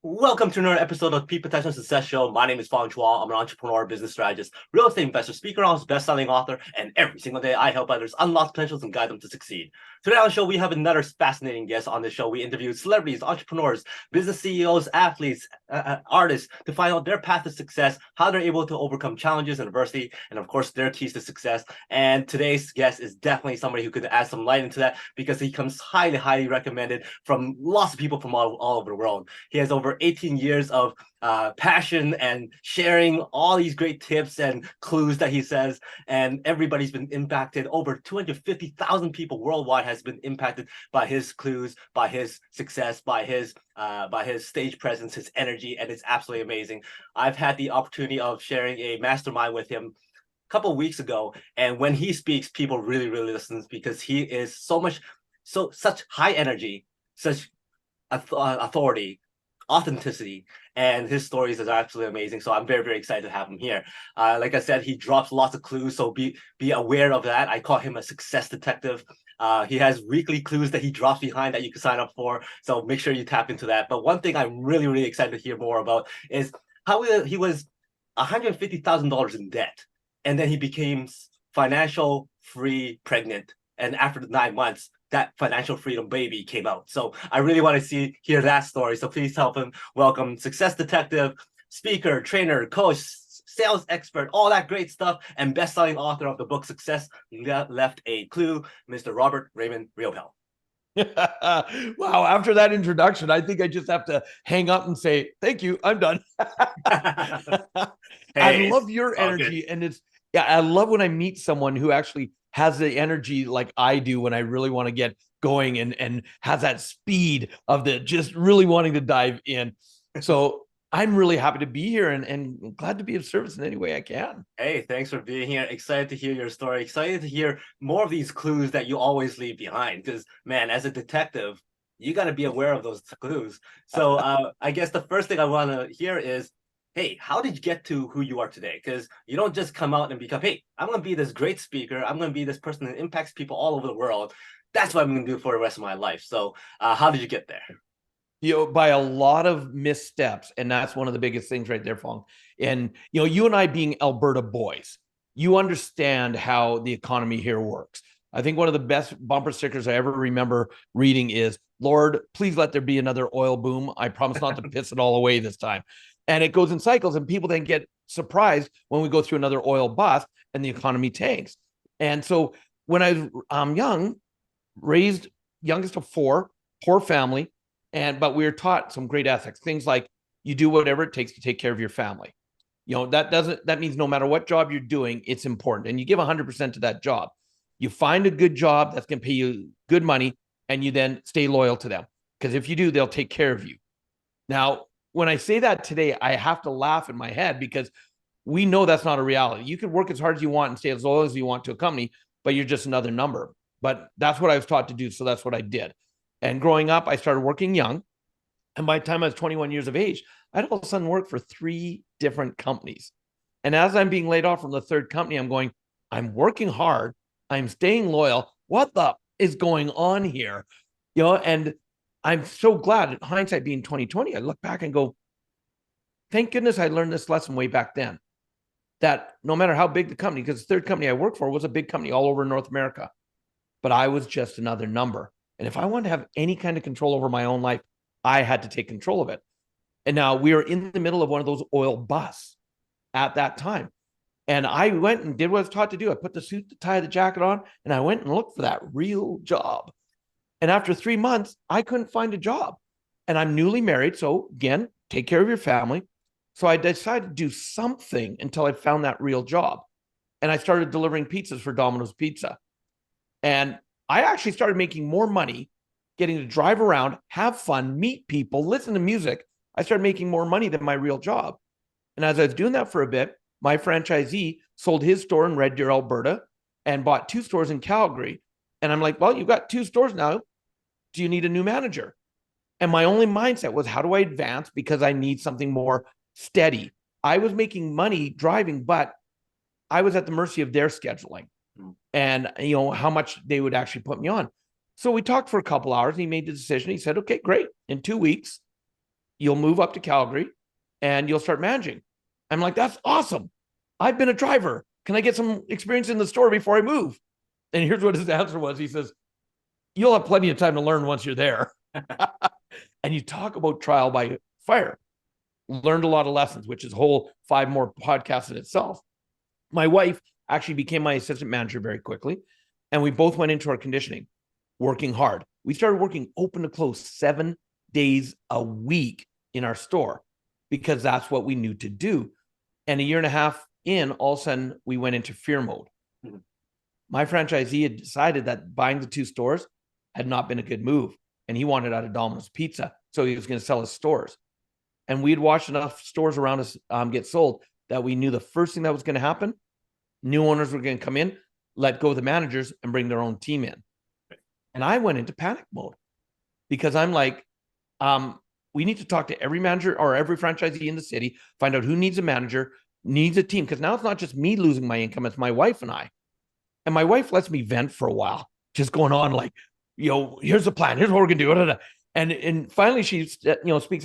Welcome to another episode of PPSS Success Show. My name is Fong. I'm an entrepreneur, business strategist, real estate investor, speaker, best-selling author, and every single day I help others unlock potentials and guide them to succeed. Today on the show, we have another fascinating guest on the show. We interview celebrities, entrepreneurs, business CEOs, athletes, artists to find out their path to success, how they're able to overcome challenges and adversity, and of course, their keys to success. And today's guest is definitely somebody who could add some light into that because he comes highly, highly recommended from lots of people from all over the world. He has over 18 years of passion and sharing all these great tips and clues that he says, and everybody's been impacted. Over 250,000 people worldwide has been impacted by his clues, by his success, by his stage presence, his energy, and it's absolutely amazing. I've had the opportunity of sharing a mastermind with him a couple of weeks ago, and when he speaks, people really, really listen because he is such high energy, such authority, authenticity, and his stories is absolutely amazing. So I'm very, very excited to have him here. Like I said, he drops lots of clues, so be aware of that. I call him a success detective. He has weekly clues that he drops behind that you can sign up for, so make sure you tap into that. But one thing I'm really, really excited to hear more about is how he was $150,000 in debt, and then he became financial free pregnant, and after the 9 months that financial freedom baby came out. So I really want to hear that story. So please help him welcome success detective, speaker, trainer, coach, sales expert, all that great stuff, and best-selling author of the book Success Left a Clue, Mr. Robert Raymond Riopel. Wow, after that introduction, I think I just have to hang up and say, thank you, I'm done. I love your energy. And I love when I meet someone who actually has the energy like I do when I really want to get going and has that speed of the just really wanting to dive in. So I'm really happy to be here and glad to be of service in any way I can. Hey, thanks for being here. Excited to hear your story. Excited to hear more of these clues that you always leave behind. Because, man, as a detective, you got to be aware of those clues. So I guess the first thing I want to hear is, hey, how did you get to who you are today? Because you don't just come out and become, hey, I'm going to be this great speaker. I'm going to be this person that impacts people all over the world. That's what I'm going to do for the rest of my life. So how did you get there? By a lot of missteps. And that's one of the biggest things right there, Fong. And, you and I being Alberta boys, you understand how the economy here works. I think one of the best bumper stickers I ever remember reading is, Lord, please let there be another oil boom. I promise not to piss it all away this time. And it goes in cycles, and people then get surprised when we go through another oil bust and the economy tanks. And so when I was young, raised youngest of four, poor family, but we were taught some great ethics, things like you do whatever it takes to take care of your family. That means no matter what job you're doing, it's important. And you give 100% to that job. You find a good job that's going to pay you good money, and you then stay loyal to them. Because if you do, they'll take care of you. Now, when I say that today, I have to laugh in my head because we know that's not a reality. You can work as hard as you want and stay as loyal as you want to a company, but you're just another number. But that's what I was taught to do. So that's what I did. And growing up, I started working young. And by the time I was 21 years of age, I'd all of a sudden work for 3 different companies. And as I'm being laid off from the third company, I'm going, I'm working hard. I'm staying loyal. What the is going on here? And I'm so glad, hindsight being 2020, I look back and go, thank goodness I learned this lesson way back then. That no matter how big the company, because the third company I worked for was a big company all over North America, but I was just another number. And if I wanted to have any kind of control over my own life, I had to take control of it. And now we are in the middle of one of those oil busts at that time. And I went and did what I was taught to do. I put the suit, the tie, the jacket on, and I went and looked for that real job. And after 3 months, I couldn't find a job. And I'm newly married. So again, take care of your family. So I decided to do something until I found that real job. And I started delivering pizzas for Domino's Pizza. And I actually started making more money, getting to drive around, have fun, meet people, listen to music. I started making more money than my real job. And as I was doing that for a bit, my franchisee sold his store in Red Deer, Alberta, and bought 2 stores in Calgary. And I'm like, well, you've got 2 stores now. Do you need a new manager? And my only mindset was, how do I advance? Because I need something more steady. I was making money driving, but I was at the mercy of their scheduling and, how much they would actually put me on. So we talked for a couple hours and he made the decision. He said, okay, great. In 2 weeks, you'll move up to Calgary and you'll start managing. I'm like, that's awesome. I've been a driver. Can I get some experience in the store before I move? And here's what his answer was. He says, you'll have plenty of time to learn once you're there. And you talk about trial by fire. Learned a lot of lessons, which is a whole 5 more podcasts in itself. My wife actually became my assistant manager very quickly. And we both went into our conditioning, working hard. We started working open to close 7 days a week in our store because that's what we knew to do. And a year and a half in, all of a sudden, we went into fear mode. Mm-hmm. My franchisee had decided that buying the 2 stores had not been a good move. And he wanted out of Domino's Pizza. So he was going to sell his stores. And we had watched enough stores around us get sold that we knew the first thing that was going to happen, new owners were going to come in, let go of the managers, and bring their own team in. And I went into panic mode because I'm like, we need to talk to every manager or every franchisee in the city, find out who needs a manager, needs a team. Because now it's not just me losing my income, it's my wife and I. And my wife lets me vent for a while, just going on like, here's the plan. Here's what we're going to do. And finally she, speaks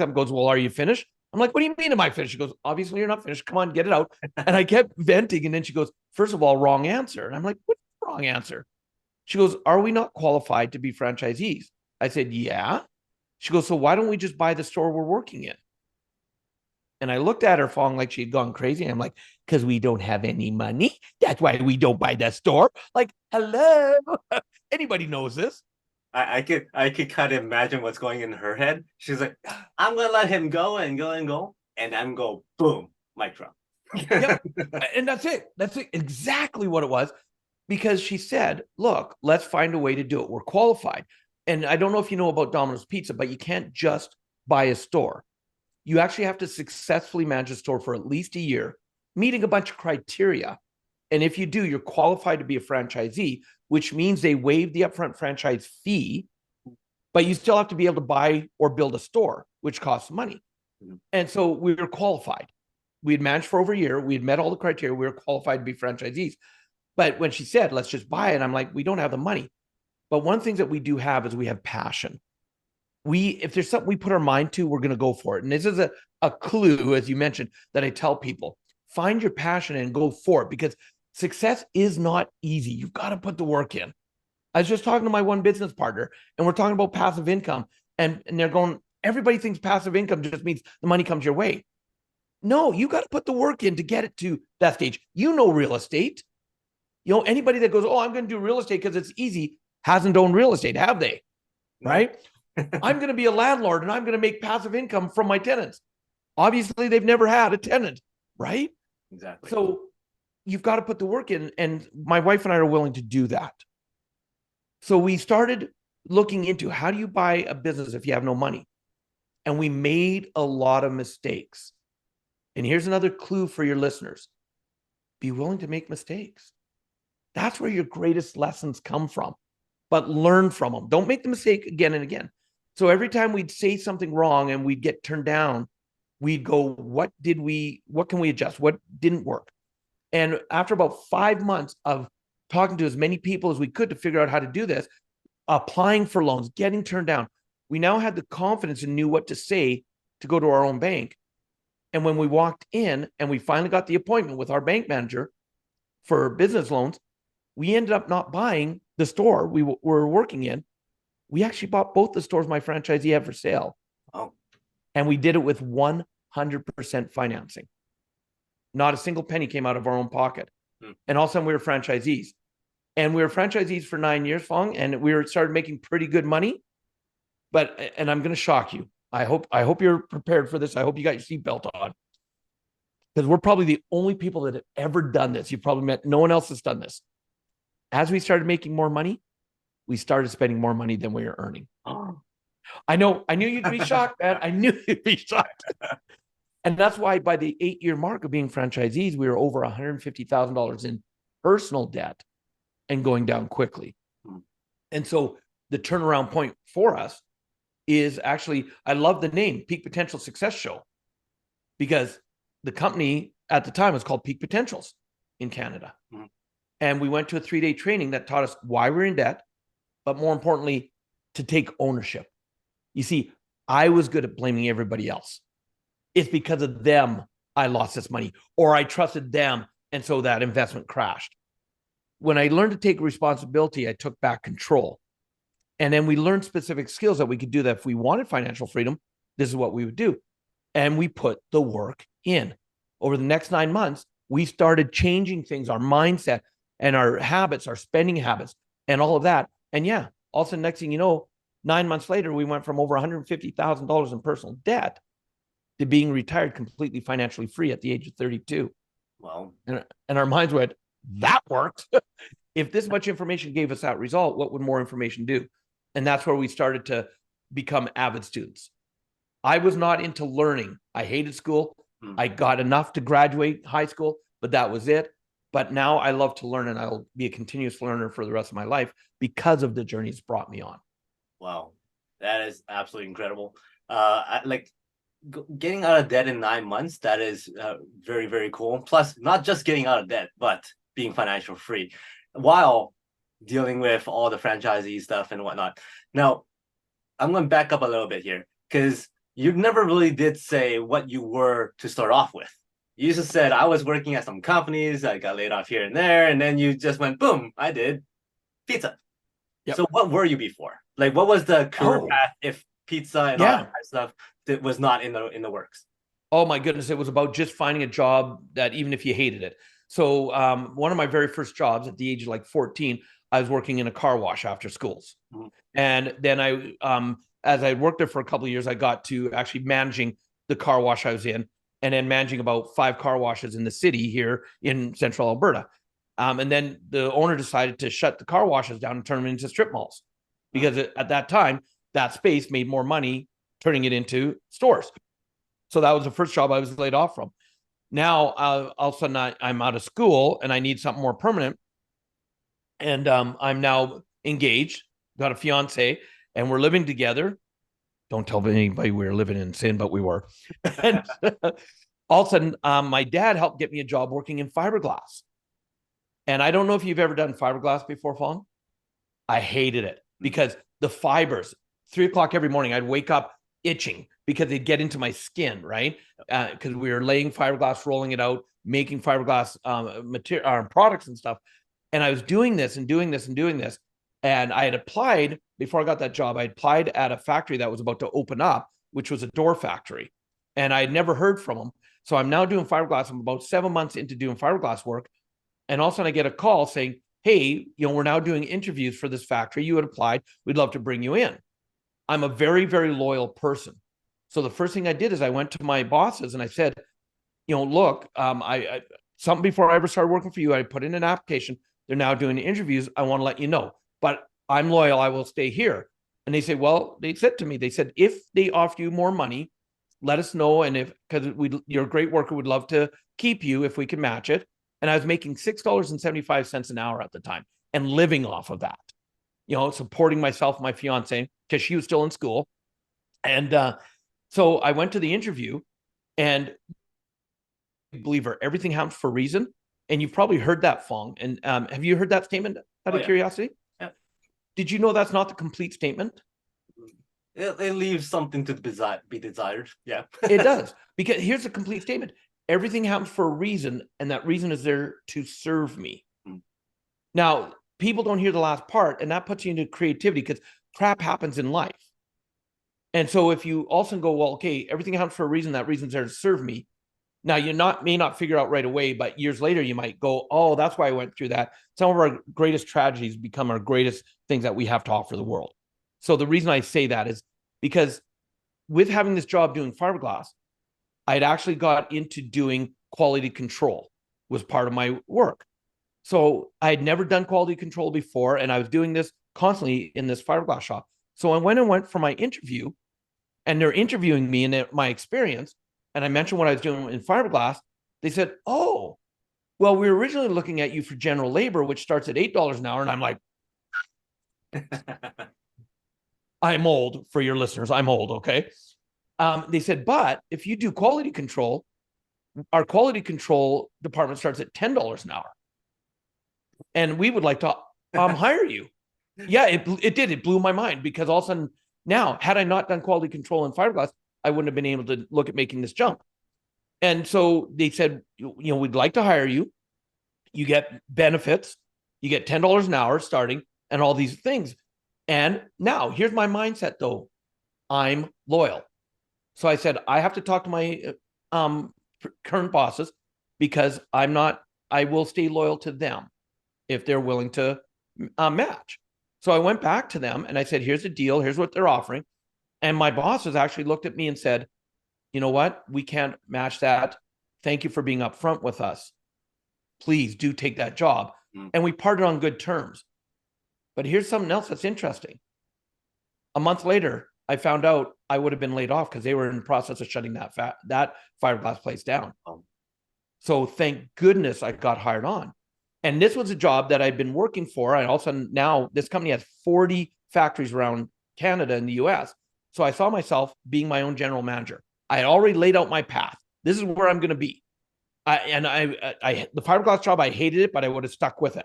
up and goes, well, are you finished? I'm like, what do you mean am I finished? She goes, obviously you're not finished. Come on, get it out. And I kept venting. And then she goes, first of all, wrong answer. And I'm like, what's the wrong answer? She goes, are we not qualified to be franchisees? I said, yeah. She goes, so why don't we just buy the store we're working in? And I looked at her, Fong, like she had gone crazy. And I'm like, because we don't have any money. That's why we don't buy that store. Like, hello. Anybody knows this. I could kind of imagine what's going in her head. She's like, I'm going to let him go and go and go. And I'm go, boom, mic drop. Yep. And that's it. That's it. Exactly what it was. Because she said, look, let's find a way to do it. We're qualified. And I don't know if you know about Domino's Pizza, but you can't just buy a store. You actually have to successfully manage a store for at least a year, meeting a bunch of criteria. And if you do, you're qualified to be a franchisee, which means they waive the upfront franchise fee, but you still have to be able to buy or build a store, which costs money. Mm-hmm. And so we were qualified. We had managed for over a year. We had met all the criteria. We were qualified to be franchisees. But when she said, let's just buy it, I'm like, we don't have the money. But one thing that we do have is we have passion. If there's something we put our mind to, we're going to go for it. And this is a clue, as you mentioned, that I tell people, find your passion and go for it, because success is not easy. You've got to put the work in. I was just talking to my one business partner, and we're talking about passive income, and they're going, everybody thinks passive income just means the money comes your way. No, you got to put the work in to get it to that stage. Real estate. Anybody that goes, oh, I'm going to do real estate because it's easy, hasn't owned real estate, have they? Right? I'm going to be a landlord and I'm going to make passive income from my tenants. Obviously, they've never had a tenant, right? Exactly. So you've got to put the work in, and my wife and I are willing to do that. So we started looking into, how do you buy a business if you have no money? And we made a lot of mistakes. And here's another clue for your listeners. Be willing to make mistakes. That's where your greatest lessons come from, but learn from them. Don't make the mistake again and again. So every time we'd say something wrong and we'd get turned down, we'd go, what can we adjust? What didn't work? And after about 5 months of talking to as many people as we could to figure out how to do this, applying for loans, getting turned down, we now had the confidence and knew what to say to go to our own bank. And when we walked in and we finally got the appointment with our bank manager for business loans, we ended up not buying the store we were working in. We actually bought both the stores my franchisee had for sale. Oh. And we did it with 100% financing. Not a single penny came out of our own pocket. And all of a sudden we were franchisees. And we were franchisees for 9 years, Fong, and we started making pretty good money. And I'm going to shock you. I hope you're prepared for this. I hope you got your seatbelt on. Because we're probably the only people that have ever done this. You've probably met, no one else has done this. As we started making more money, we started spending more money than we were earning. Oh. I knew you'd be shocked, man. I knew you'd be shocked. And that's why by the 8-year mark of being franchisees, we were over $150,000 in personal debt and going down quickly. And so the turnaround point for us is actually, I love the name, Peak Potential Success Show, because the company at the time was called Peak Potentials in Canada. Mm-hmm. And we went to a 3-day training that taught us why we're in debt, but more importantly, to take ownership. You see, I was good at blaming everybody else. It's because of them I lost this money, or I trusted them, and so that investment crashed. When I learned to take responsibility, I took back control. And then we learned specific skills that we could do that if we wanted financial freedom, this is what we would do. And we put the work in. Over the next 9 months, we started changing things, our mindset and our habits, our spending habits, and all of that. And yeah, all of a sudden, next thing you know, 9 months later, we went from over $150,000 in personal debt to being retired completely financially free at the age of 32. Wow. And our minds went, that worked. If this much information gave us that result, what would more information do? And that's where we started to become avid students. I was not into learning. I hated school. I got enough to graduate high school, but that was it. But now I love to learn, and I'll be a continuous learner for the rest of my life because of the journey it's brought me on. Wow. That is absolutely incredible. Like getting out of debt in 9 months, that is very, very cool. Plus, not just getting out of debt, but being financial free while dealing with all the franchisee stuff and whatnot. Now, I'm going to back up a little bit here because you never really did say what you were to start off with. You just said, I was working at some companies, I got laid off here and there, and then you just went, boom, I did pizza. Yep. So what were you before? Like, what was the career path if pizza and all that kind of stuff that was not in the works? Oh my goodness, it was about just finding a job that even if you hated it. So one of my very first jobs at the age of like 14, I was working in a car wash after schools. And then I, as I worked there for a couple of years, I got to actually managing the car wash I was in, and then managing about 5 car washes in the city here in central Alberta. And then the owner decided to shut the car washes down and turn them into strip malls because at that time, that space made more money turning it into stores. So that was the first job I was laid off from. Now, all of a sudden, I'm out of school and I need something more permanent. And I'm now engaged, got a fiance, and we're living together. Don't tell anybody we were living in sin, but we were. And all of a sudden, my dad helped get me a job working in fiberglass. And I don't know if you've ever done fiberglass before, Fong. I hated it because the fibers, 3 o'clock every morning, I'd wake up itching because they'd get into my skin, right? Because we were laying fiberglass, rolling it out, making fiberglass material products and stuff. And I was doing this and doing this and doing this. And I had applied, before I got that job, I applied at a factory that was about to open up, which was a door factory. And I had never heard from them. So I'm now doing fiberglass. I'm about 7 months into doing fiberglass work. And all of a sudden I get a call saying, hey, we're now doing interviews for this factory. You had applied. We'd love to bring you in. I'm a very, very loyal person. So the first thing I did is I went to my bosses and I said, look, something before I ever started working for you, I put in an application. They're now doing interviews. I want to let you know, but I'm loyal. I will stay here. And they say, well, they said to me, if they offer you more money, let us know. And because you're a great worker, we'd love to keep you if we can match it. And I was making $6.75 an hour at the time and living off of that, supporting myself, my fiance, because she was still in school. And so I went to the interview, and believer, everything happens for a reason. And you've probably heard that, Fong. And have you heard that statement out of curiosity? Yeah. Did you know that's not the complete statement? It leaves something to be desired. Yeah. It does. Because here's the complete statement. Everything happens for a reason, and that reason is there to serve me. Now, people don't hear the last part, and that puts you into creativity because crap happens in life. And so if you also go, well, okay, everything happens for a reason, that reason's there to serve me. Now, you may not figure out right away, but years later, you might go, oh, that's why I went through that. Some of our greatest tragedies become our greatest things that we have to offer the world. So the reason I say that is because with having this job doing fiberglass, I'd actually got into doing quality control, was part of my work. So I had never done quality control before, and I was doing this constantly in this fiberglass shop. So I went for my interview, and they're interviewing me in my experience, and I mentioned what I was doing in fiberglass. They said, oh, well, we were originally looking at you for general labor, which starts at $8 an hour. And I'm like, I'm old, for your listeners. I'm old, okay? They said, but if you do quality control, our quality control department starts at $10 an hour. And we would like to hire you. Yeah, it did. It blew my mind because all of a sudden Now, had I not done quality control in fiberglass, I wouldn't have been able to look at making this jump. And so they said, we'd like to hire you. You get benefits. You get $10 an hour starting and all these things. And now here's my mindset though. I'm loyal. So I said, I have to talk to my current bosses because I will stay loyal to them if they're willing to match. So I went back to them and I said, here's the deal. Here's what they're offering. And my bosses actually looked at me and said, you know what? We can't match that. Thank you for being upfront with us. Please do take that job. And we parted on good terms. But here's something else that's interesting. A month later, I found out I would have been laid off because they were in the process of shutting that fiberglass place down. So thank goodness I got hired on. And this was a job that I'd been working for. And all of a sudden now this company has 40 factories around Canada and the US. So I saw myself being my own general manager. I had already laid out my path. This is where I'm going to be. The fiberglass job, I hated it, but I would have stuck with it.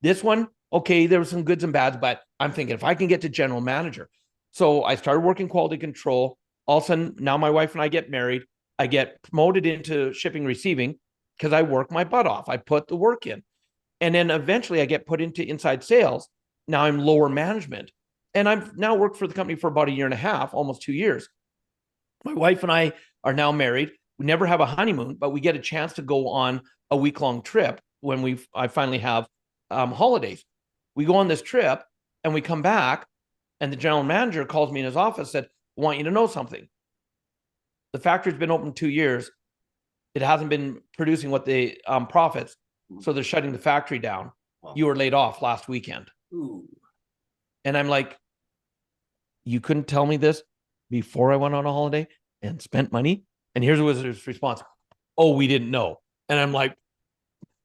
This one, okay, there were some goods and bads, but I'm thinking if I can get to general manager. So I started working quality control. All of a sudden, now my wife and I get married. I get promoted into shipping receiving because I work my butt off. I put the work in. And then eventually I get put into inside sales. Now I'm lower management. And I've now worked for the company for about 1.5 years, almost 2 years. My wife and I are now married. We never have a honeymoon, but we get a chance to go on a week-long trip when I finally have holidays. We go on this trip and we come back and the general manager calls me in his office, said, I want you to know something. The factory's been open 2 years. It hasn't been producing what the profits. So they're shutting the factory down. Wow. You were laid off last weekend. Ooh. And I'm like, you couldn't tell me this before I went on a holiday and spent money? And here's his response. Oh, we didn't know. And I'm like,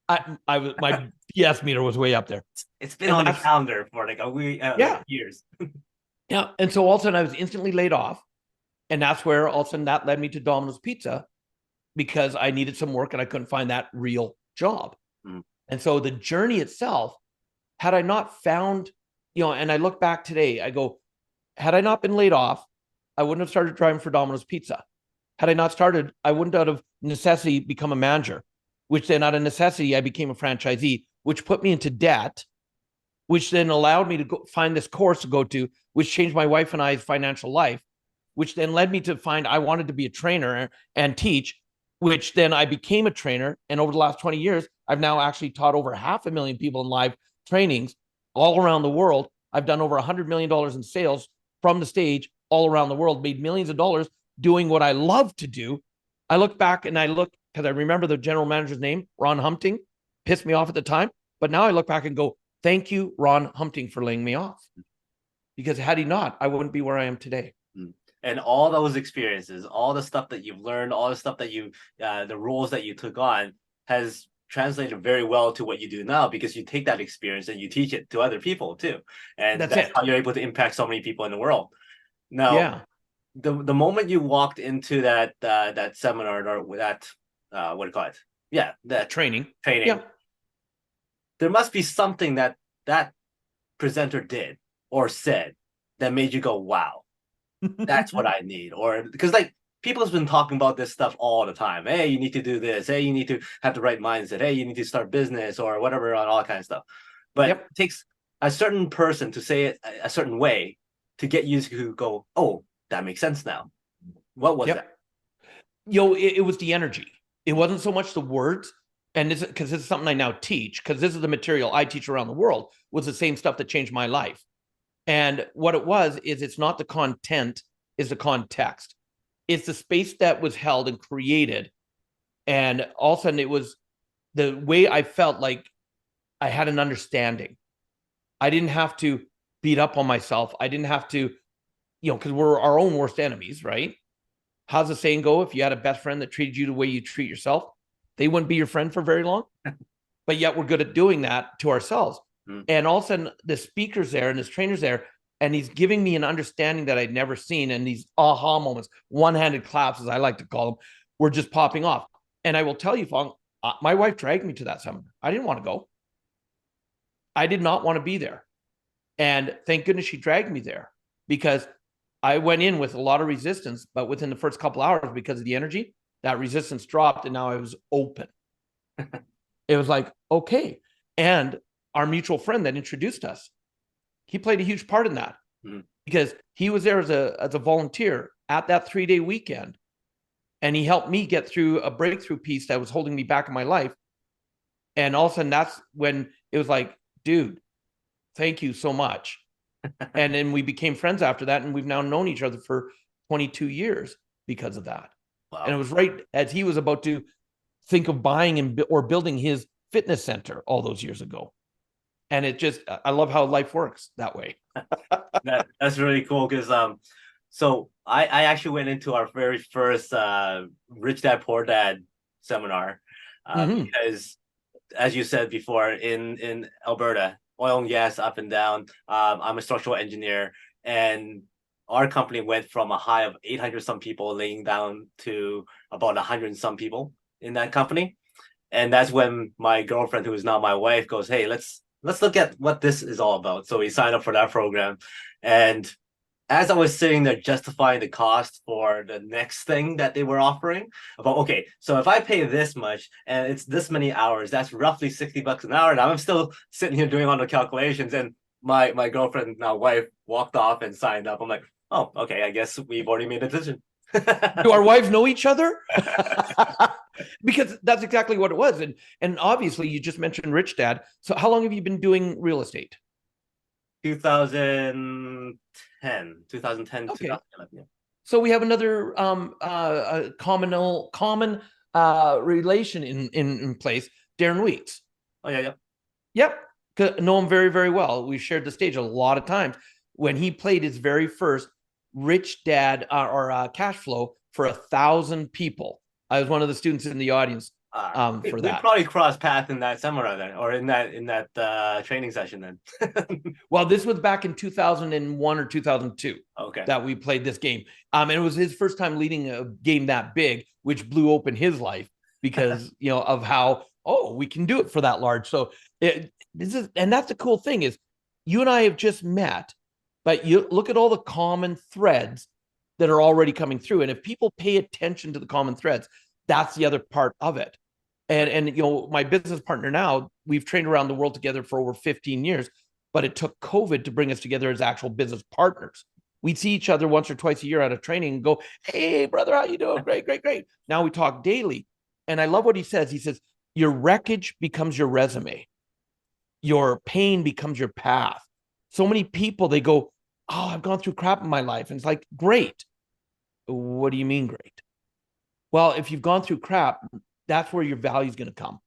my BS meter was way up there. It's been on the calendar for like a week, like years. Yeah. And so all of a sudden I was instantly laid off. And that's where all of a sudden that led me to Domino's Pizza because I needed some work and I couldn't find that real job. And so the journey itself, had I not found, and I look back today, I go, had I not been laid off, I wouldn't have started driving for Domino's Pizza. Had I not started, I wouldn't out of necessity become a manager, which then out of necessity, I became a franchisee, which put me into debt, which then allowed me to go find this course to go to, which changed my wife and I's financial life, which then led me to find I wanted to be a trainer and teach, which then I became a trainer. And over the last 20 years, I've now actually taught over 500,000 people in live trainings all around the world. I've done over $100 million in sales from the stage all around the world, made millions of dollars doing what I love to do. I look back and because I remember the general manager's name, Ron Humpting, pissed me off at the time. But now I look back and go, thank you, Ron Humpting, for laying me off. Because had he not, I wouldn't be where I am today. And all those experiences, all the stuff that you've learned, all the stuff that the roles that you took on has translated very well to what you do now, because you take that experience and you teach it to other people too. And that's how you're able to impact so many people in the world. Now, the moment you walked into that seminar or that, what do you call it? Yeah, that training. Yeah. There must be something that presenter did or said that made you go, wow, that's what I need. Or because like people have been talking about this stuff all the time. Hey, you need to do this. Hey, you need to have the right mindset. Hey, you need to start business or whatever, and all that kind of stuff. But it takes a certain person to say it a certain way to get you to go, oh, that makes sense now. What was that? It was the energy. It wasn't so much the words. And because this is something I now teach, because this is the material I teach around the world, was the same stuff that changed my life. And what it was is it's not the content, it's the context. It's the space that was held and created. And all of a sudden it was the way I felt like I had an understanding. I didn't have to beat up on myself. I didn't have to, because we're our own worst enemies, right? How's the saying go? If you had a best friend that treated you the way you treat yourself, they wouldn't be your friend for very long. But yet we're good at doing that to ourselves. And all of a sudden the speaker's there and this trainer's there, and he's giving me an understanding that I'd never seen. And these aha moments, one-handed claps, as I like to call them, were just popping off. And I will tell you, Fong, my wife dragged me to that seminar. I didn't want to go. I did not want to be there. And thank goodness she dragged me there, because I went in with a lot of resistance, but within the first couple hours, because of the energy, that resistance dropped, and now I was open. It was like, okay. And our mutual friend that introduced us, he played a huge part in that, because he was there as a volunteer at that 3-day weekend. And he helped me get through a breakthrough piece that was holding me back in my life. And all of a sudden, that's when it was like, dude, thank you so much. And then we became friends after that. And we've now known each other for 22 years because of that. Wow. And it was right as he was about to think of buying or building his fitness center all those years ago. And it just, I love how life works that way. That's really cool, because so I actually went into our very first Rich Dad Poor Dad seminar, because, as you said before, in Alberta, oil and gas up and down. I'm a structural engineer, and our company went from a high of 800 some people laying down to about 100 some people in that company. And that's when my girlfriend, who is now my wife, goes, hey, let's look at what this is all about. So we signed up for that program. And as I was sitting there justifying the cost for the next thing that they were offering, about, okay, so if I pay this much and it's this many hours, that's roughly $60 an hour. And I'm still sitting here doing all the calculations. And my girlfriend, now wife, walked off and signed up. I'm like, oh, okay, I guess we've already made a decision. Do our wives know each other? Because that's exactly what it was. And obviously, you just mentioned Rich Dad. So how long have you been doing real estate? 2010, okay. 2011. Yeah. So we have another common relation in place. Darren Weeks. Oh yeah. Yep. Know him very, very well. We shared the stage a lot of times when he played his very first Rich Dad or cash flow for 1,000 people. I was one of the students in the audience for that. We probably crossed paths in that seminar then, or in that training session then. Well, this was back in 2001 or 2002. Okay. That we played this game. And it was his first time leading a game that big, which blew open his life because, of how, we can do it for that large. So and that's the cool thing is you and I have just met, but you look at all the common threads that are already coming through. And if people pay attention to the common threads, that's the other part of it. And my business partner now, we've trained around the world together for over 15 years, but it took COVID to bring us together as actual business partners. We'd see each other once or twice a year at a training and go, hey, brother, how you doing? Great. Now we talk daily. And I love what he says. He says, your wreckage becomes your resume. Your pain becomes your path. So many people, they go, oh, I've gone through crap in my life. And it's like, great. What do you mean great? Well, if you've gone through crap, that's where your value is going to come.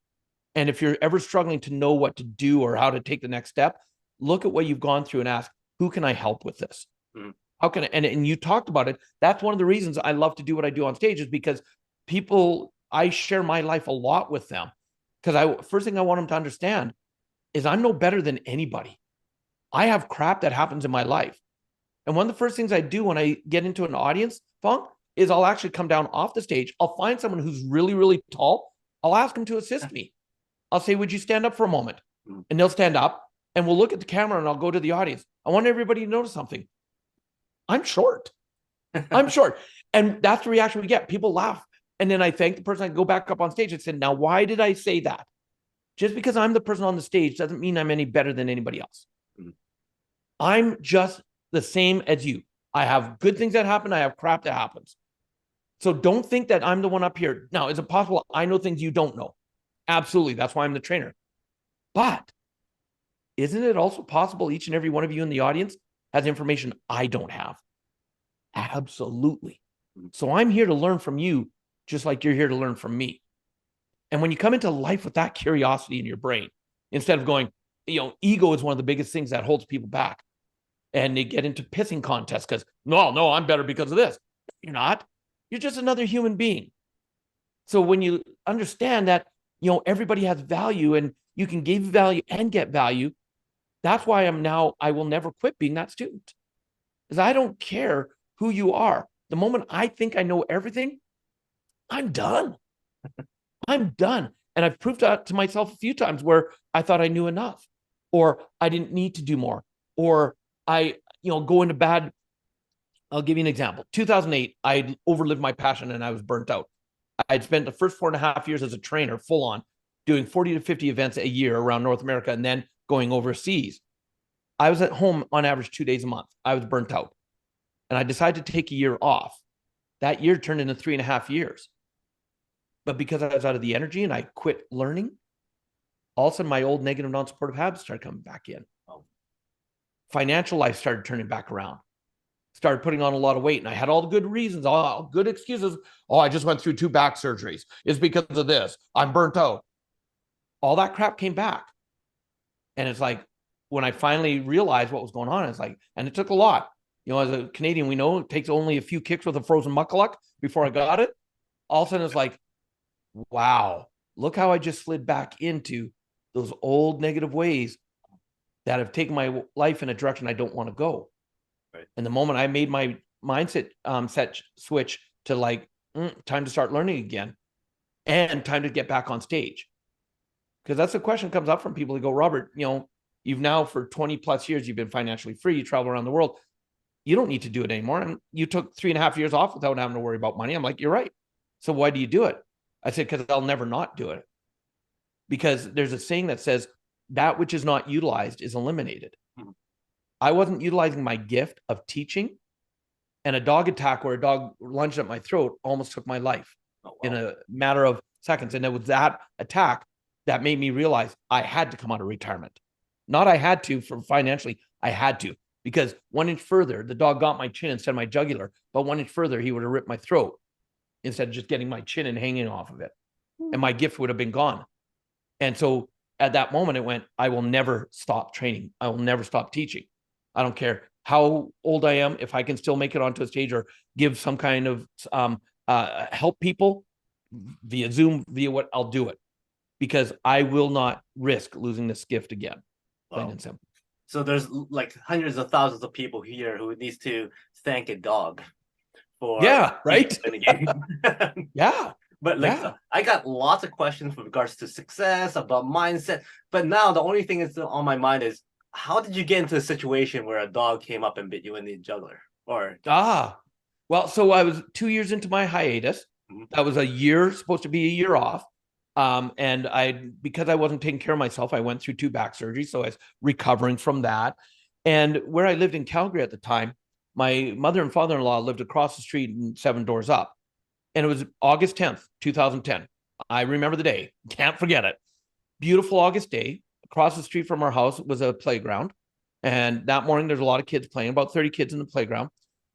And if you're ever struggling to know what to do or how to take the next step, look at what you've gone through and ask, who can I help with this? How can I, and you talked about it. That's one of the reasons I love to do what I do on stage is because people, I share my life a lot with them. Because first thing I want them to understand is I'm no better than anybody. I have crap that happens in my life. And one of the first things I do when I get into an audience, Fong, is I'll actually come down off the stage. I'll find someone who's really, really tall. I'll ask them to assist me. I'll say, would you stand up for a moment? And they'll stand up and we'll look at the camera and I'll go to the audience. I want everybody to notice something. I'm short. I'm short. And that's the reaction we get. People laugh. And then I thank the person. I go back up on stage and say, now, why did I say that? Just because I'm the person on the stage doesn't mean I'm any better than anybody else. I'm just the same as you. I have good things that happen. I have crap that happens. So don't think that I'm the one up here. Now, is it possible I know things you don't know? Absolutely. That's why I'm the trainer. But isn't it also possible each and every one of you in the audience has information I don't have? Absolutely. So I'm here to learn from you, just like you're here to learn from me. And when you come into life with that curiosity in your brain, instead of going, ego is one of the biggest things that holds people back. And they get into pissing contests because, no, I'm better because of this. You're not. You're just another human being. So when you understand that, everybody has value and you can give value and get value, that's why I will never quit being that student. Because I don't care who you are. The moment I think I know everything, I'm done. I'm done. And I've proved that to myself a few times where I thought I knew enough, or I didn't need to do more, or I, go into bad I'll give you an example. 2008, I overlived my passion and I was burnt out. I'd spent the first 4.5 years as a trainer, full on, doing 40 to 50 events a year around North America and then going overseas. I was at home on average 2 days a month. I was burnt out. And I decided to take a year off. That year turned into 3.5 years. But because I was out of the energy and I quit learning, all of a sudden my old negative non-supportive habits started coming back in. Financial life started turning back around. Started putting on a lot of weight. And I had all the good reasons, all good excuses. Oh, I just went through 2 back surgeries. It's because of this. I'm burnt out. All that crap came back. And it's like, when I finally realized what was going on, it's like, and it took a lot. You know, as a Canadian, we know it takes only a few kicks with a frozen muckaluck before I got it. All of a sudden, it's like, wow, look how I just slid back into those old negative ways that have taken my life in a direction I don't want to go. Right. And the moment I made my mindset set switch to like, time to start learning again and time to get back on stage. Because that's the question that comes up from people who go, Robert, you know, you've now for 20 plus years, you've been financially free. You travel around the world. You don't need to do it anymore. And you took 3.5 years off without having to worry about money. I'm like, you're right. So why do you do it? I said, because I'll never not do it. Because there's a saying that says that which is not utilized is eliminated. Mm-hmm. I wasn't utilizing my gift of teaching, and a dog attack where a dog lunged at my throat almost took my life in a matter of seconds. And it was that attack that made me realize I had to come out of retirement. Not I had to for financially, I had to, because 1 inch further, the dog got my chin instead of my jugular, but 1 inch further, he would have ripped my throat instead of just getting my chin and hanging off of it. And my gift would have been gone. And so at that moment, it went, I will never stop training. I will never stop teaching. I don't care how old I am. If I can still make it onto a stage or give some kind of help people via Zoom, via what, I'll do it. Because I will not risk losing this gift again. Plain and simple. So there's like hundreds of thousands of people here who needs to thank a dog for right. Yeah. But like I got lots of questions with regards to success, about mindset. But now the only thing that's on my mind is, how did you get into a situation where a dog came up and bit you in the jugular? Well, so I was 2 years into my hiatus. Mm-hmm. That was a year, supposed to be a year off. And because I wasn't taking care of myself, I went through 2 back surgeries. So I was recovering from that. And where I lived in Calgary at the time, my mother and father-in-law lived across the street and 7 doors up. And it was August 10th, 2010. I remember the day. Can't forget it. Beautiful August day. Across the street from our house was a playground. And that morning, there's a lot of kids playing, about 30 kids in the playground.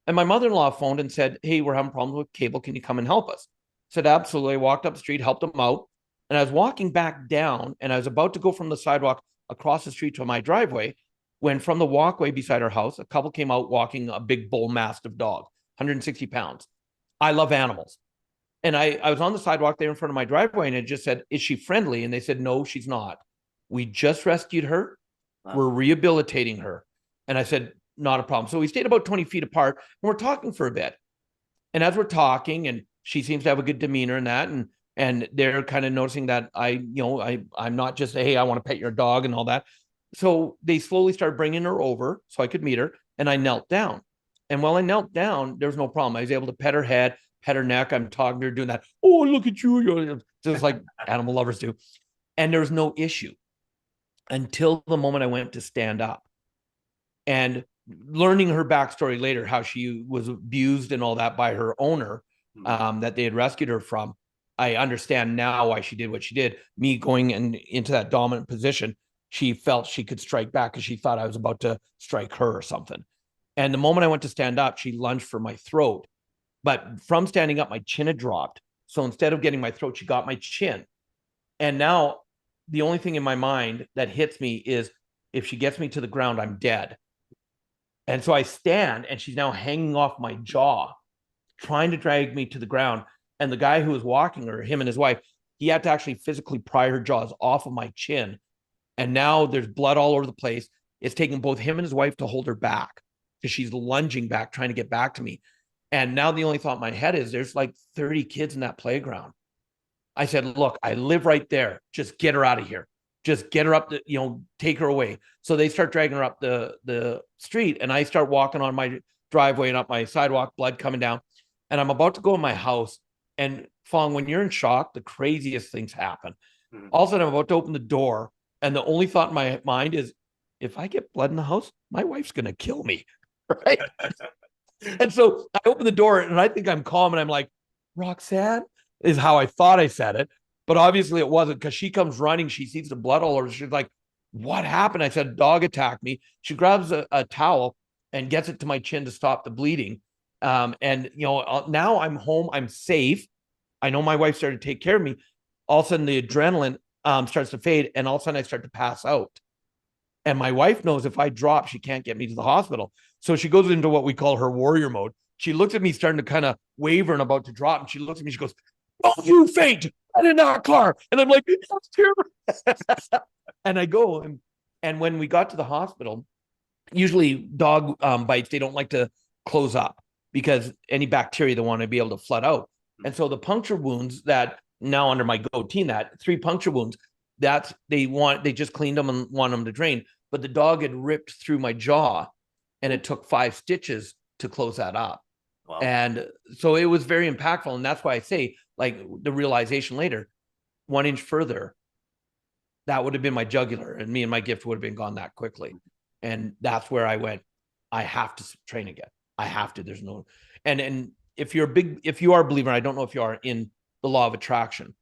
And my mother-in-law phoned and said, hey, we're having problems with cable. Can you come and help us? I said, absolutely. I walked up the street, helped them out. And I was walking back down, and I was about to go from the sidewalk across the street to my driveway, when from the walkway beside our house, a couple came out walking a big bull mastiff dog, 160 pounds. I love animals. And I was on the sidewalk there in front of my driveway, and it just said, is she friendly? And they said, no, she's not. We just rescued her. Wow. We're rehabilitating her. And I said, not a problem. So we stayed about 20 feet apart, and we're talking for a bit. And as we're talking, and she seems to have a good demeanor in that, and they're kind of noticing that I'm not just, hey, I want to pet your dog and all that. So they slowly started bringing her over so I could meet her, and I knelt down. And while I knelt down, there was no problem. I was able to pet her head, pet her neck. I'm talking to her, doing that. Oh, look at you. Just like animal lovers do. And there was no issue until the moment I went to stand up. And learning her backstory later, how she was abused and all that by her owner, that they had rescued her from. I understand now why she did what she did. Me going into that dominant position, she felt she could strike back because she thought I was about to strike her or something. And the moment I went to stand up, she lunged for my throat. But from standing up, my chin had dropped. So instead of getting my throat, she got my chin. And now the only thing in my mind that hits me is, if she gets me to the ground, I'm dead. And so I stand, and she's now hanging off my jaw, trying to drag me to the ground. And the guy who was walking her, him and his wife, he had to actually physically pry her jaws off of my chin. And now there's blood all over the place. It's taking both him and his wife to hold her back, because she's lunging back, trying to get back to me. And now the only thought in my head is, there's like 30 kids in that playground. I said, look, I live right there. Just get her out of here. Just get her up, take her away. So they start dragging her up the street, and I start walking on my driveway and up my sidewalk, blood coming down. And I'm about to go in my house. And Fong, when you're in shock, the craziest things happen. Mhm. All of a sudden, I'm about to open the door. And the only thought in my mind is, if I get blood in the house, my wife's going to kill me. Right. And so I open the door and I think I'm calm and I'm like, Roxanne, is how I thought I said it. But obviously it wasn't, because she comes running. She sees the blood all over. She's like, what happened? I said, dog attacked me. She grabs a towel and gets it to my chin to stop the bleeding. And, you know, now I'm home. I'm safe. I know my wife started to take care of me. All of a sudden the adrenaline starts to fade. And all of a sudden I start to pass out. And my wife knows if I drop, she can't get me to the hospital. So she goes into what we call her warrior mode. She looks at me starting to kind of waver and about to drop. And she looks at me, she goes, oh, you faint. Get in that car. And I'm like, that's terrible. And I go. And when we got to the hospital, usually dog bites, they don't like to close up because any bacteria they want to be able to flood out. And so the puncture wounds that now under my goatee, that 3 puncture wounds, that's they just cleaned them and want them to drain. But the dog had ripped through my jaw and it took 5 stitches to close that up. Wow. And so it was very impactful. And that's why I say, like, the realization later, 1 inch further, that would have been my jugular, and me and my gift would have been gone that quickly. And that's where I went, I have to train again. I have to. There's no, and if you are a believer, I don't know if you are in the law of attraction,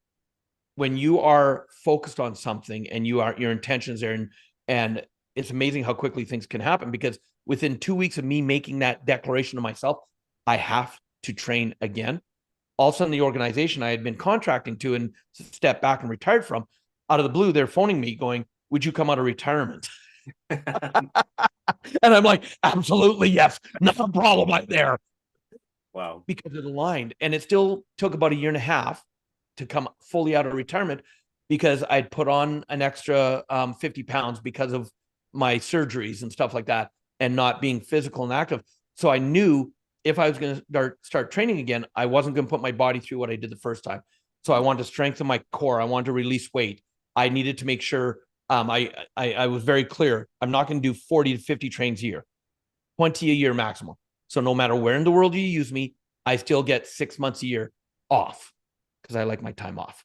when you are focused on something and your intentions there, and it's amazing how quickly things can happen, because within 2 weeks of me making that declaration to myself, I have to train again. All of a sudden, the organization I had been contracting to and stepped back and retired from, out of the blue, they're phoning me going, would you come out of retirement? And I'm like, absolutely, yes. Not a problem right there. Wow. Because it aligned. And it still took about 1.5 years to come fully out of retirement, because I'd put on an extra 50 pounds because of my surgeries and stuff like that, and not being physical and active. So I knew if I was going to start training again, I wasn't going to put my body through what I did the first time. So I wanted to strengthen my core. I wanted to release weight. I needed to make sure I was very clear. I'm not going to do 40 to 50 trains a year, 20 a year maximum. So no matter where in the world you use me, I still get 6 months a year off, because I like my time off.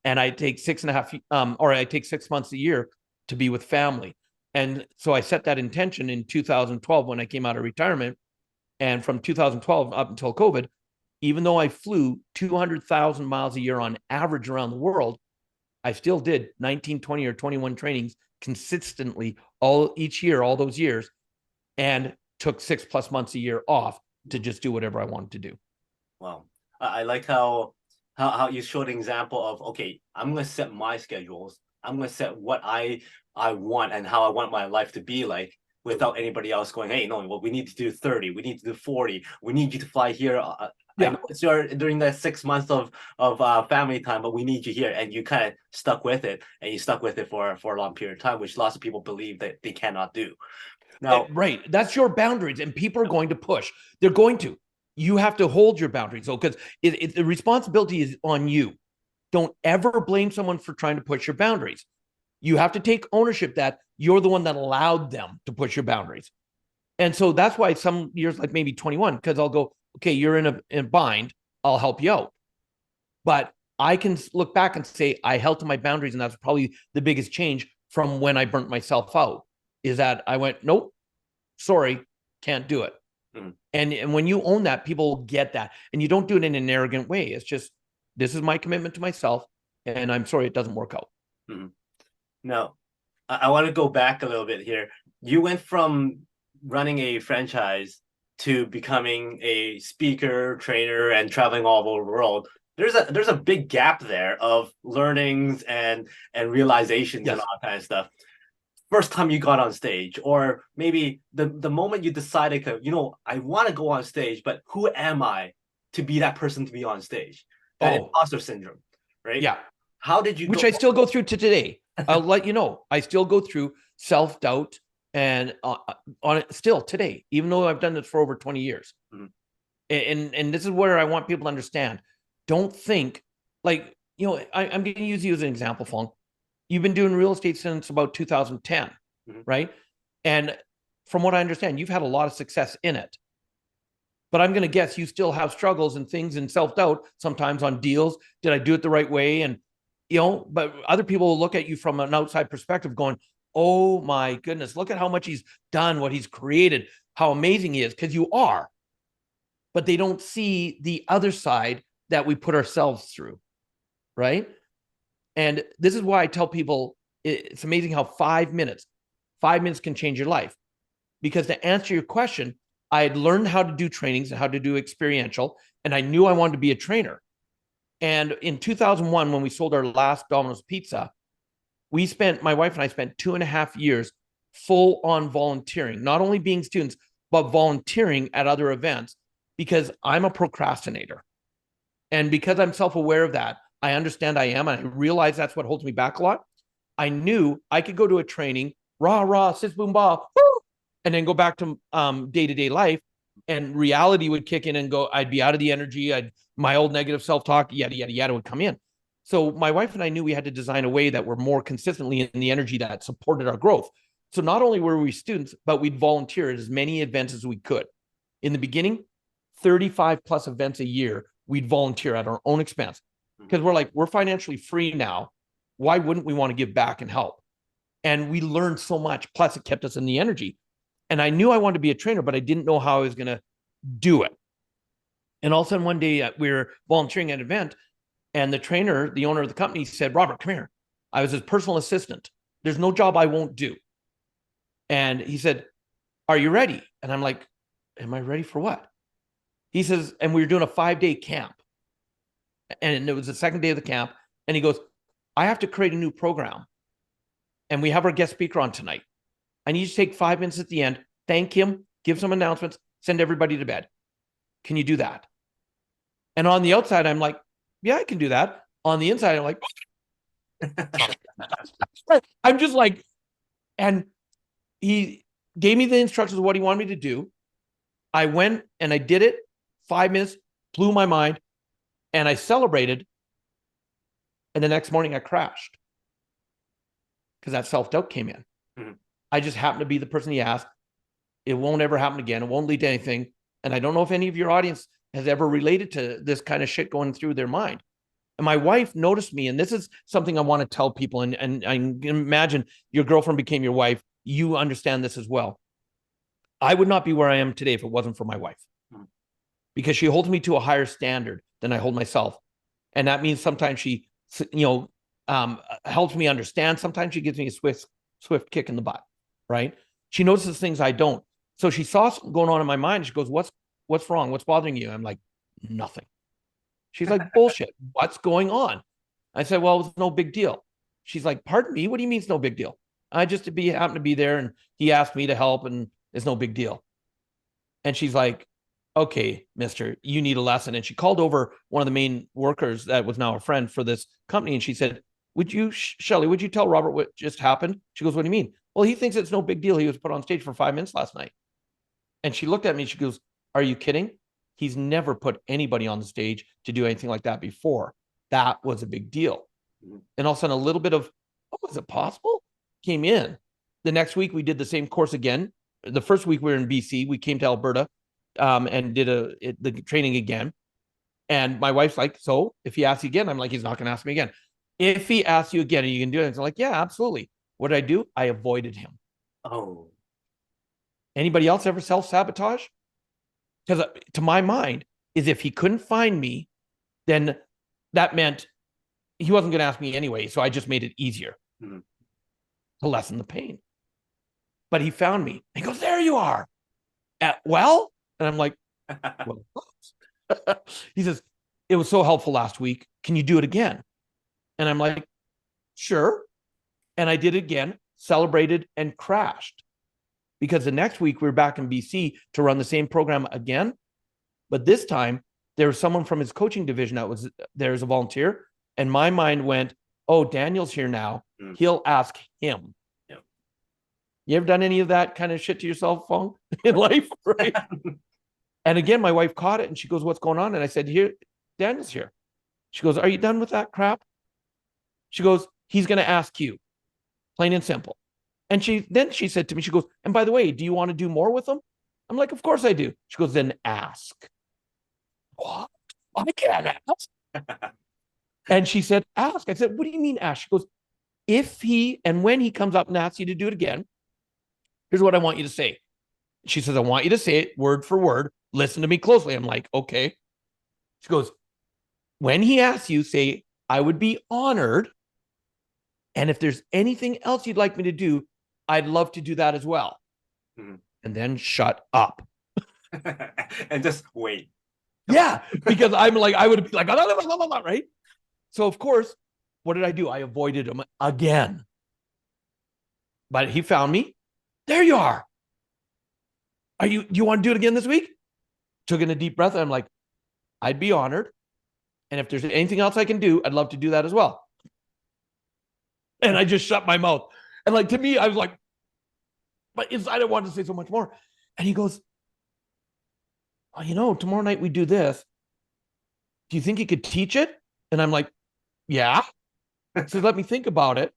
And I take 6 months a year to be with family. And so I set that intention in 2012 when I came out of retirement. And from 2012 up until COVID, even though I flew 200,000 miles a year on average around the world, I still did 19, 20, or 21 trainings consistently each year, all those years, and took 6+ months a year off to just do whatever I wanted to do. Wow. I like how you showed an example of, okay, I'm going to set my schedules. I'm going to set what I want and how I want my life to be like, without anybody else going, hey, no, well, we need to do 30, we need to do 40, we need you to fly here. Yeah. I know it's during the 6 months of family time, but we need you here. And you kind of stuck with it, and you stuck with it for a long period of time, which lots of people believe that they cannot do. Now, right, that's your boundaries, and people are going to push. They're going to. You have to hold your boundaries, though, because the responsibility is on you. Don't ever blame someone for trying to push your boundaries. You have to take ownership that you're the one that allowed them to push your boundaries. And so that's why some years, like maybe 21, because I'll go, okay, you're in a bind, I'll help you out. But I can look back and say, I held to my boundaries, and that's probably the biggest change from when I burnt myself out, is that I went, nope, sorry, can't do it. Mm-hmm. And when you own that, people get that. And you don't do it in an arrogant way. It's just, this is my commitment to myself, and I'm sorry it doesn't work out. Mm-hmm. Now, I want to go back a little bit here. You went from running a franchise to becoming a speaker, trainer, and traveling all over the world. There's a big gap there of learnings and realizations, yes, and all that kind of stuff. First time you got on stage, or maybe the moment you decided, I want to go on stage, but who am I to be that person to be on stage? That imposter syndrome, right? Yeah. How did you? Which I still go through to today. I'll let you know. I still go through self-doubt and on it still today, even though I've done this for over 20 years. Mm-hmm. And this is where I want people to understand. Don't think like, I'm going to use you as an example, Fong. You've been doing real estate since about 2010, mm-hmm, right? And from what I understand, you've had a lot of success in it. But I'm going to guess you still have struggles and things and self-doubt sometimes on deals. Did I do it the right way? And, but other people will look at you from an outside perspective going, oh my goodness, look at how much he's done, what he's created, how amazing he is, because you are. But they don't see the other side that we put ourselves through, right? And this is why I tell people it's amazing how 5 minutes can change your life. Because to answer your question, I had learned how to do trainings and how to do experiential, and I knew I wanted to be a trainer. And in 2001, when we sold our last Domino's pizza, my wife and I spent 2.5 years full on volunteering, not only being students, but volunteering at other events, because I'm a procrastinator. And because I'm self-aware of that, I understand I am, and I realize that's what holds me back a lot. I knew I could go to a training, rah, sis, boom, ba, woo, and then go back to day-to-day life, and reality would kick in and go, I'd be out of the energy. My old negative self-talk, yada, yada, yada would come in. So my wife and I knew we had to design a way that we're more consistently in the energy that supported our growth. So not only were we students, but we'd volunteer at as many events as we could. In the beginning, 35 plus events a year, we'd volunteer at our own expense. Because we're financially free now. Why wouldn't we want to give back and help? And we learned so much. Plus, it kept us in the energy. And I knew I wanted to be a trainer, but I didn't know how I was going to do it. And all of a sudden, one day we were volunteering at an event, and the trainer, the owner of the company, said, Robert, come here. I was his personal assistant. There's no job I won't do. And he said, are you ready? And I'm like, am I ready for what? He says, and we were doing a 5-day camp. And it was the second day of the camp. And he goes, I have to create a new program. And we have our guest speaker on tonight. I need you to take 5 minutes at the end, thank him, give some announcements, send everybody to bed. Can you do that? And on the outside, I'm like, yeah, I can do that. On the inside, I'm like, I'm just like, and he gave me the instructions of what he wanted me to do. I went and I did it. 5 minutes, blew my mind, and I celebrated. And the next morning I crashed because that self-doubt came in. Mm-hmm. I just happened to be the person he asked. It won't ever happen again. It won't lead to anything. And I don't know if any of your audience has ever related to this kind of shit going through their mind. And my wife noticed me, and this is something I want to tell people, and I imagine your girlfriend became your wife. You understand this as well. I would not be where I am today if it wasn't for my wife, because she holds me to a higher standard than I hold myself. And that means sometimes she, helps me understand. Sometimes she gives me a swift kick in the butt, right? She notices things I don't. So she saw something going on in my mind. She goes, what's wrong? What's bothering you? I'm like, nothing. She's like, bullshit. What's going on? I said, well, it's no big deal. She's like, pardon me? What do you mean it's no big deal? I just happened to be there, and he asked me to help, and it's no big deal. And she's like, okay, mister, you need a lesson. And she called over one of the main workers that was now a friend for this company. And she said, Shelley, would you tell Robert what just happened? She goes, what do you mean? Well, he thinks it's no big deal. He was put on stage for 5 minutes last night. And she looked at me. She goes, are you kidding? He's never put anybody on the stage to do anything like that before. That was a big deal. And all of a sudden, a little bit of, oh, is it possible? Came in. The next week, we did the same course again. The first week we were in BC. We came to Alberta and did the training again. And my wife's like, so if he asks you again, I'm like, he's not going to ask me again. If he asks you again and you can do it, it's like, yeah, absolutely. What did I do? I avoided him. Oh. Anybody else ever self-sabotage? Because to my mind, is if he couldn't find me, then that meant he wasn't going to ask me anyway. So I just made it easier to lessen the pain. But he found me. He goes, there you are. Well, and I'm like, well, he says, it was so helpful last week. Can you do it again? And I'm like, sure. And I did it again, celebrated, and crashed. Because the next week we were back in BC to run the same program again. But this time there was someone from his coaching division that was there as a volunteer. And my mind went, oh, Daniel's here now. He'll ask him. Yep. You ever done any of that kind of shit to yourself, Fong, in life? Right. And again, my wife caught it and she goes, what's going on? And I said, here, Daniel's here. She goes, are you done with that crap? She goes, he's going to ask you, plain and simple. And she said to me, she goes, and by the way, do you want to do more with them? I'm like, of course I do. She goes, then ask. What? I can't ask. And she said, ask. I said, what do you mean ask? She goes, if he and when he comes up and asks you to do it again, here's what I want you to say. She says, I want you to say it word for word. Listen to me closely. I'm like, okay. She goes, when he asks you, say, I would be honored. And if there's anything else you'd like me to do, I'd love to do that as well. Mm-hmm. And then shut up. And just wait. Yeah, because I'm like, I would be like, right? So, of course, what did I do? I avoided him again. But he found me. There you are. Do you want to do it again this week? Took in a deep breath. And I'm like, I'd be honored. And if there's anything else I can do, I'd love to do that as well. And I just shut my mouth. And like, to me, I was like, but inside I wanted to say so much more. And he goes, well, tomorrow night we do this. Do you think you could teach it? And I'm like, yeah. So let me think about it.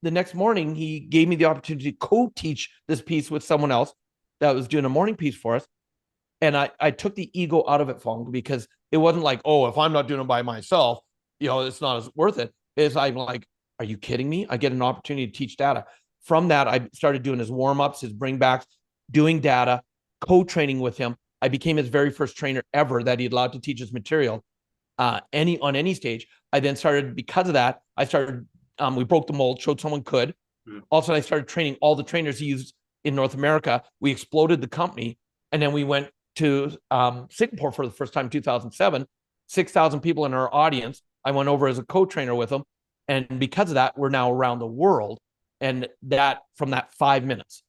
The next morning, he gave me the opportunity to co-teach this piece with someone else that was doing a morning piece for us. And I took the ego out of it, Fong, because it wasn't like, oh, if I'm not doing it by myself, it's not as worth it. It's I'm like, are you kidding me? I get an opportunity to teach data. From that, I started doing his warm-ups, his bringbacks, doing data, co-training with him. I became his very first trainer ever that he allowed to teach his material on any stage. I then started, because of that, we broke the mold, showed someone could. Also, I started training all the trainers he used in North America. We exploded the company. And then we went to Singapore for the first time in 2007, 6,000 people in our audience. I went over as a co-trainer with them. And because of that, we're now around the world. And that, from that 5 minutes,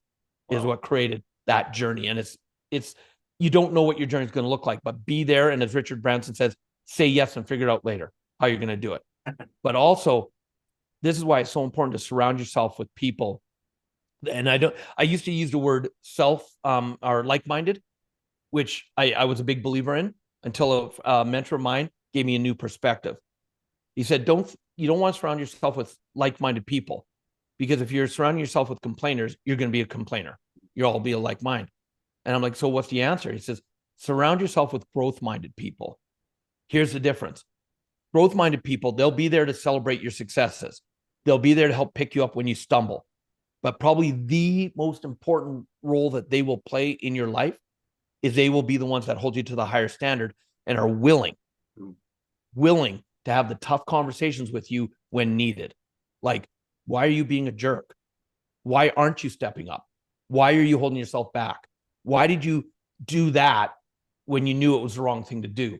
is what created that journey. And it's you don't know what your journey is going to look like, but be there. And as Richard Branson says, say yes and figure it out later how you're going to do it. But also, this is why it's so important to surround yourself with people. And I used to use the word self or like-minded, which I was a big believer in until a mentor of mine gave me a new perspective. He said, you don't want to surround yourself with like-minded people, because if you're surrounding yourself with complainers, you're going to be a complainer. You'll all be a like mind. And I'm like, so what's the answer? He says, surround yourself with growth-minded people. Here's the difference. Growth-minded people, they'll be there to celebrate your successes. They'll be there to help pick you up when you stumble. But probably the most important role that they will play in your life is they will be the ones that hold you to the higher standard and are willing to have the tough conversations with you when needed. Like, why are you being a jerk? Why aren't you stepping up? Why are you holding yourself back? Why did you do that when you knew it was the wrong thing to do?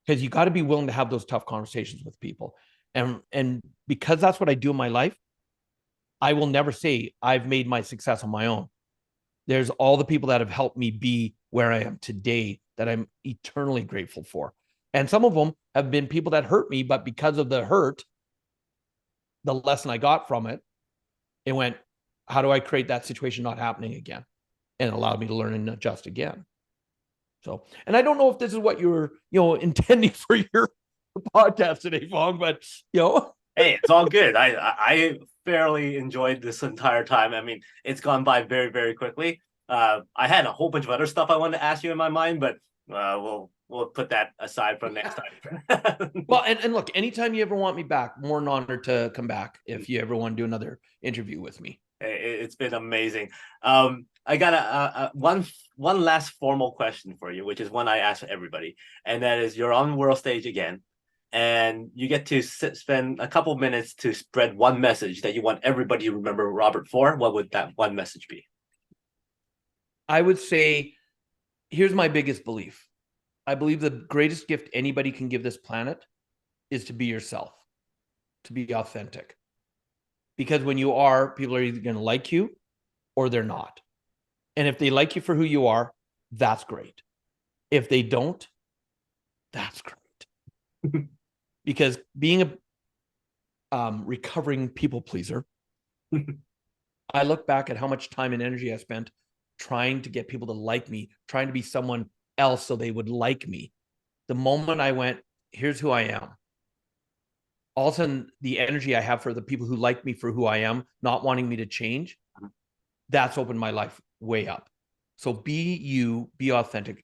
Because you got to be willing to have those tough conversations with people. And because that's what I do in my life, I will never say I've made my success on my own. There's all the people that have helped me be where I am today that I'm eternally grateful for. And some of them have been people that hurt me, but because of the hurt, the lesson I got from it, it went, how do I create that situation not happening again? And it allowed me to learn and adjust again. So, and I don't know if this is what you were, intending for your podcast today, Fong, but hey, it's all good. I fairly enjoyed this entire time. I mean, it's gone by very, very quickly. I had a whole bunch of other stuff I wanted to ask you in my mind, but we'll put that aside for next time. Well, and look, anytime you ever want me back, more than honored to come back if you ever want to do another interview with me. It's been amazing. I got one last formal question for you, which is one I ask everybody, and that is, you're on world stage again, and you get to spend a couple minutes to spread one message that you want everybody to remember Robert for. What would that one message be? I would say, here's my biggest belief. I believe the greatest gift anybody can give this planet is to be yourself, to be authentic. Because when you are, people are either going to like you or they're not. And if they like you for who you are, that's great. If they don't, that's great. Because being a recovering people pleaser, I look back at how much time and energy I spent trying to get people to like me, trying to be someone else so they would like me. The moment I went, here's who I am. All of a sudden, the energy I have for the people who like me for who I am, not wanting me to change, that's opened my life way up. So be you, be authentic.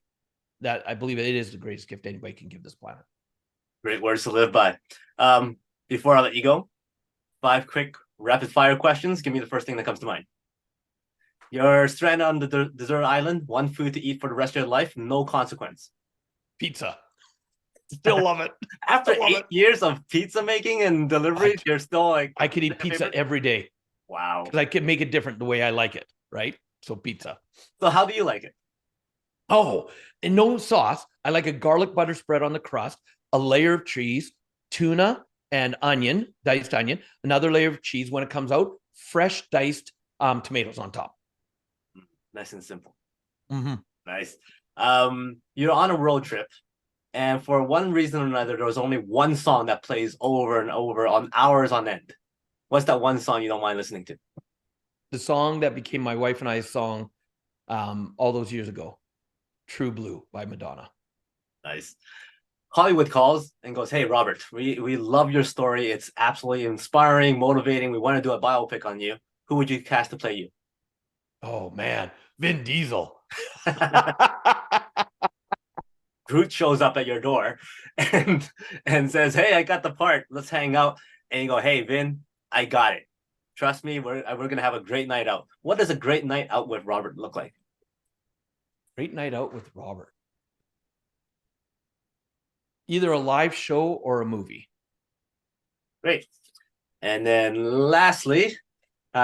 That I believe it is the greatest gift anybody can give this planet. Great words to live by. Before I let you go, 5 quick rapid fire questions. Give me the first thing that comes to mind. You're stranded on the desert island, one food to eat for the rest of your life, no consequence. Pizza. Still love it. After 8 years of pizza making and delivery, you're still like, I could eat pizza every day. Wow. Because I can make it different the way I like it, right? So pizza. So how do you like it? Oh, and no sauce. I like a garlic butter spread on the crust, a layer of cheese, tuna and onion, diced onion, another layer of cheese when it comes out, fresh diced tomatoes on top. Nice and simple. Mm-hmm. Nice. You're on a road trip, and for one reason or another, there was only one song that plays over and over on hours on end. What's that one song you don't mind listening to? The song that became my wife and I's song all those years ago, True Blue by Madonna. Nice. Hollywood calls and goes, "Hey, Robert, we love your story. It's absolutely inspiring, motivating. We want to do a biopic on you. Who would you cast to play you?" Oh, man. Vin Diesel. Groot shows up at your door and says, "Hey, I got the part. Let's hang out." And you go, "Hey, Vin, I got it. Trust me, we're gonna have a great night out." What does a great night out with Robert look like? Great night out with Robert. Either a live show or a movie. Great. And then lastly,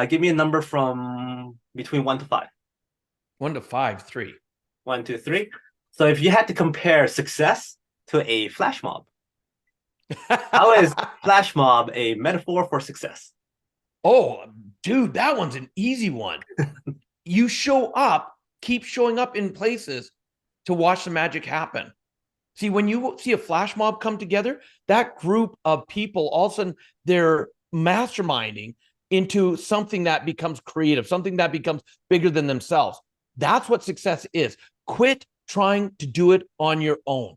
give me a number from between 1 to 5. 1 to 5, 3. 1, 2, 3. So if you had to compare success to a flash mob, how is flash mob a metaphor for success? Oh, dude, that one's an easy one. You show up, keep showing up in places to watch the magic happen. See, when you see a flash mob come together, that group of people, all of a sudden, they're masterminding into something that becomes creative, something that becomes bigger than themselves. That's what success is. Quit trying to do it on your own.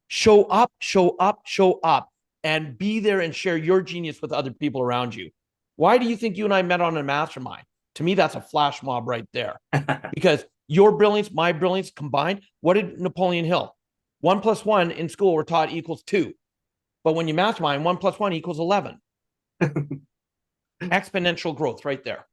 Show up, show up, show up, and be there and share your genius with other people around you. Why do you think you and I met on a mastermind? To me, that's a flash mob right there. Because your brilliance, my brilliance combined, what did Napoleon Hill? 1 + 1 in school we're taught equals 2. But when you mastermind, 1 + 1 equals 11. Exponential growth right there.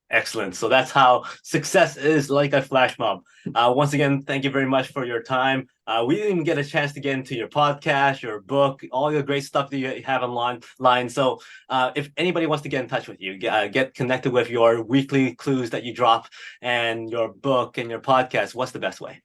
Excellent. So that's how success is like a flash mob. Once again, thank you very much for your time. We didn't even get a chance to get into your podcast, your book, all your great stuff that you have online. So if anybody wants to get in touch with you, get connected with your weekly clues that you drop and your book and your podcast, what's the best way?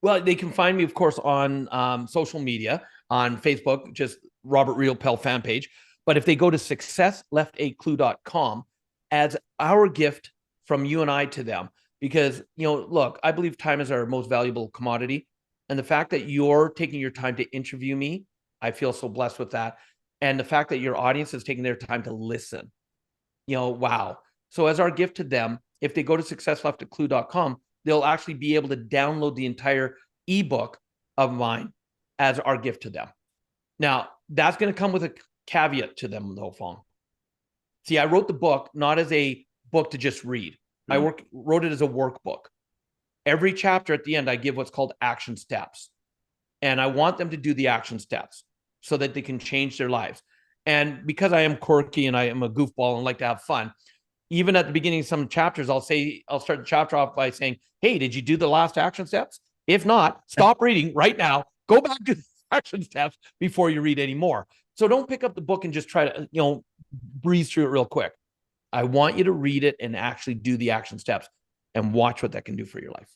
Well, they can find me, of course, on social media, on Facebook, just Robert Raymond fan page. But if they go to successlefaclue.com, as our gift from you and I to them, because, look, I believe time is our most valuable commodity. And the fact that you're taking your time to interview me, I feel so blessed with that. And the fact that your audience is taking their time to listen, wow. So as our gift to them, if they go to successlefaclue.com, they'll actually be able to download the entire ebook of mine as our gift to them. Now, that's going to come with a caveat to them, though, Fong. See, I wrote the book not as a book to just read. I wrote it as a workbook. Every chapter at the end, I give what's called action steps. And I want them to do the action steps so that they can change their lives. And because I am quirky and I am a goofball and like to have fun, even at the beginning of some chapters, I'll start the chapter off by saying, "Hey, did you do the last action steps? If not, stop reading right now. Go back to the action steps before you read any more." So don't pick up the book and just try to, breeze through it real quick. I want you to read it and actually do the action steps and watch what that can do for your life.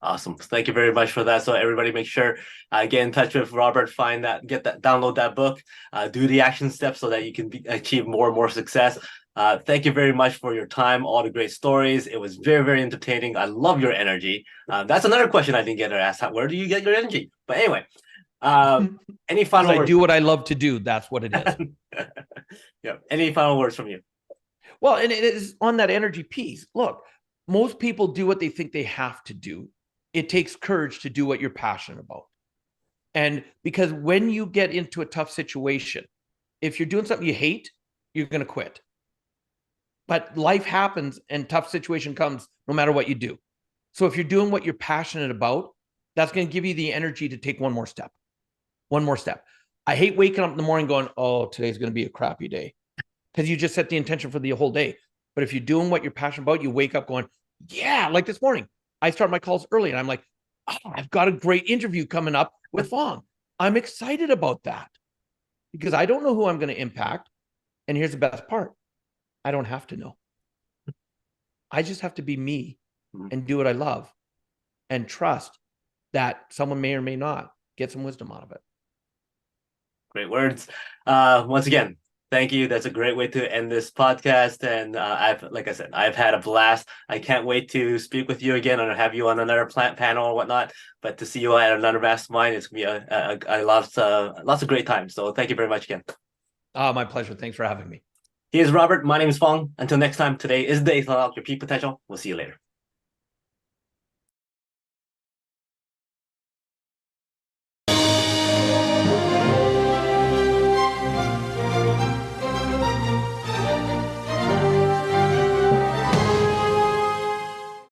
Awesome. Thank you very much for that. So everybody make sure get in touch with Robert, download that book, do the action steps so that you can achieve more and more success. Thank you very much for your time, all the great stories. It was very, very entertaining. I love your energy. That's another question I didn't get asked. Where do you get your energy? But anyway, any final words? I do what I love to do. That's what it is. Yeah. Any final words from you? Well, and it is on that energy piece. Look, most people do what they think they have to do. It takes courage to do what you're passionate about. And because when you get into a tough situation, if you're doing something you hate, you're going to quit. But life happens and tough situation comes no matter what you do. So if you're doing what you're passionate about, that's going to give you the energy to take one more step. One more step. I hate waking up in the morning going, oh, today's going to be a crappy day, because you just set the intention for the whole day. But if you're doing what you're passionate about, you wake up going, yeah, like this morning, I start my calls early and I'm like, oh, I've got a great interview coming up with Fong. I'm excited about that because I don't know who I'm going to impact. And here's the best part. I don't have to know. I just have to be me and do what I love and trust that someone may or may not get some wisdom out of it. Great words. Once again, thank you. That's a great way to end this podcast. And like I said, I've had a blast. I can't wait to speak with you again and have you on another plant panel or whatnot. But to see you at another mastermind, it's gonna be a lots of great times. So thank you very much again. My pleasure. Thanks for having me. He is Robert. My name is Fong. Until next time, today is the day to unlock your peak potential. We'll see you later.